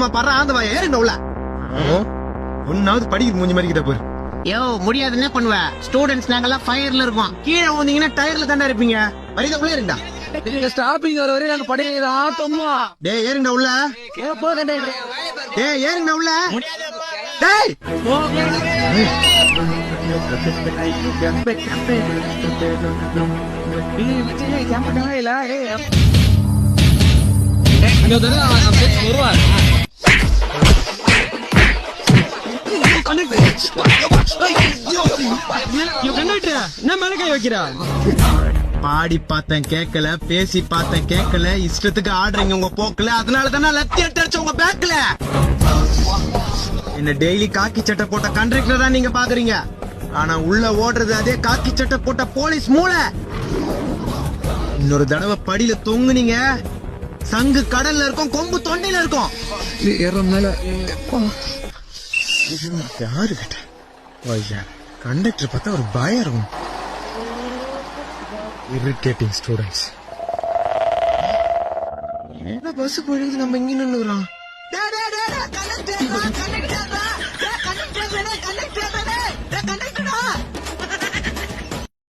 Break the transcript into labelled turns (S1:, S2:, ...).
S1: சும்மா படுற ஆந்த வாய ஏறிண்ட உள்ள ஒன்னாவது படிக்க மூஞ்சி மாதிரி கிட்ட போரு. யோ முடியாது என்ன பண்ணுவ, ஸ்டூடெண்ட்ஸ் நாங்கெல்லாம் ஃபயர்ல இருக்கோம், கீழே வந்தீங்கன்னா டயர்ல தாண்டா இருப்பீங்க. வரிதா உள்ள இருந்தா
S2: ஸ்டாப்பிங் வர வரையும் நாங்க படிக்கிற ஆட்டமா.
S1: டேய் ஏறிண்ட உள்ள, டேய் ஏறிண்ட உள்ள, டேய் பாடி பார்த்தேன் கேட்கல, பேசி பார்த்தேன் கேட்கல, இஷ்டத்துக்கு ஆடுறீங்க உங்க போக்கல, அதனால தானே லத்தி அடிச்ச உங்க பேக்ல. என்ன டெய்லி காக்கி சட்டை போட்ட கண்டக்டர் தான் நீங்க பாக்குறீங்க, ஆனா உள்ள ஓடுறது அதே காக்கி சட்டை போட்ட போலீஸ் மூளை. இன்னொரு தடவை படியில தொங்குனீங்க, சங்கு கடல்ல இருக்கும், கொம்பு தொண்டையில இருக்கும். யாரு கிட்ட கண்டக்டர் பார்த்தா ஒரு பயம் இருக்கும். Irritating students. என்ன பஸ் போயிடுது, நம்ம இங்க நின்னுறோம்.